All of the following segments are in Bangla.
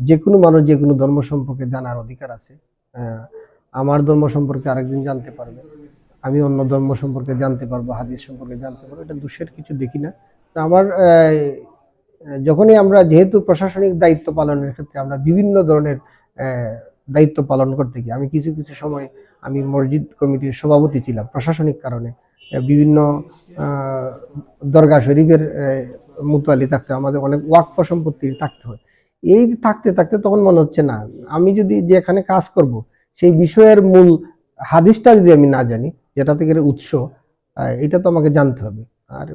যে কোনো মানুষ যে কোনো ধর্ম সম্পর্কে জানার অধিকার আছে। আমার ধর্ম সম্পর্কে আরেকজন জানতে পারবে, আমি অন্য ধর্ম সম্পর্কে জানতে পারবো, হাদিস সম্পর্কে জানতে পারবো, এটা দোষের কিছু দেখি না। তো আমার যখনই আমরা যেহেতু প্রশাসনিক দায়িত্ব পালনের ক্ষেত্রে আমরা বিভিন্ন ধরনের দায়িত্ব পালন করতে গিয়ে আমি কিছু কিছু সময় আমি মসজিদ কমিটির সভাপতি ছিলাম প্রশাসনিক কারণে, বিভিন্ন দরগা শরীফের মুতালি থাকতে আমাদের অনেক ওয়াকফ সম্পত্তি থাকতে হয়। এই থাকতে থাকতে তখন মনে হচ্ছে না, আমি যদি যেখানে কাজ করব সেই বিষয়ের মূল হাদিসটা যদি আমি না জানি, যেটা থেকে উৎস, এটা তো আমাকে জানতে হবে। আর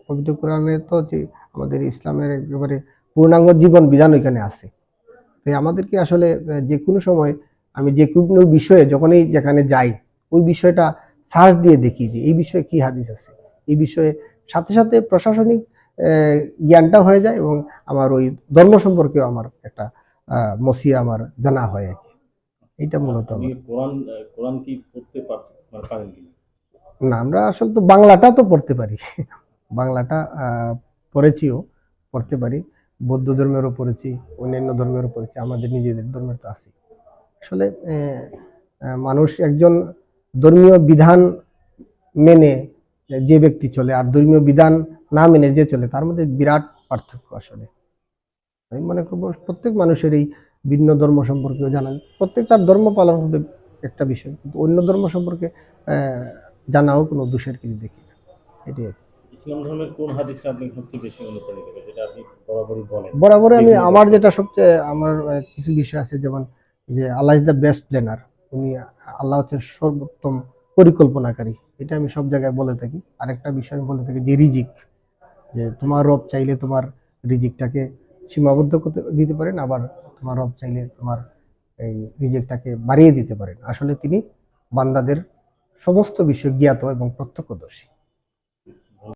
পবিত্র কোরআনে তো যে আমাদের ইসলামের একেবারে পূর্ণাঙ্গ জীবন বিধান ওইখানে আছে। তাই আমাদেরকে আসলে যে কোনো সময় আমি যে কোনো বিষয়ে যখনই যেখানে যাই ওই বিষয়টা সার্চ দিয়ে দেখি যে এই বিষয়ে কি হাদিস আছে, এই বিষয়ে সাথে সাথে প্রশাসনিক জ্ঞানটা হয়ে যায় এবং আমার ওই ধর্ম সম্পর্কেও আমার একটা মসিয়া আমার জানা হয় আর কি। এইটা মূলত কোরআন কি পড়তে পারেন কি? না, আমরা আসলে তো বাংলাটা তো পড়তে পারি, বাংলাটা পড়েছিও, পড়তে পারি, বৌদ্ধ ধর্মেরও পড়েছি, অন্যান্য ধর্মেরও পড়েছি, আমাদের নিজেদের ধর্মের তো আছে। আসলে মানুষ একজন ধর্মীয় বিধান মেনে যে ব্যক্তি চলে আর ধর্মীয় বিধান না মেনে যে চলে তার মধ্যে বিরাট পার্থক্য। আসলে আমি মনে করবো প্রত্যেক মানুষের এই ভিন্ন ধর্ম সম্পর্কেও জানা, প্রত্যেক তার ধর্ম পালন হবে একটা বিষয়, কিন্তু অন্য ধর্ম সম্পর্কে জানাও কোনো দোষের কিছু দেখি না। এটাই। ইসলাম ধর্মের কোন হাদিসটা আপনি সবচেয়ে বেশি অনুপ্রাণিত করে, যেটা আপনি বরাবরই বলেন? বরাবরই আমি আমার যেটা সবচেয়ে আমার কিছু বিষয় আছে, যেমন যে আল্লাহ ইজ দ্য বেস্ট প্ল্যানার, উনি আল্লাহ হচ্ছেন সর্বোত্তম পরিকল্পনাকারী, এটা আমি সব জায়গায় বলে থাকি। আরেকটা বিষয় আমি বলে থাকি যে রিজিক, যে তোমার রব চাইলে তোমার রিজিকটাকে সীমাবদ্ধ করতে দিতে পারেন, আবার তোমার রব চাইলে তোমার এই রিজিকটাকে বাড়িয়ে দিতে পারেন। আসলে তিনি বান্দাদের সমস্ত বিষয় জ্ঞাত এবং প্রত্যক্ষদর্শী।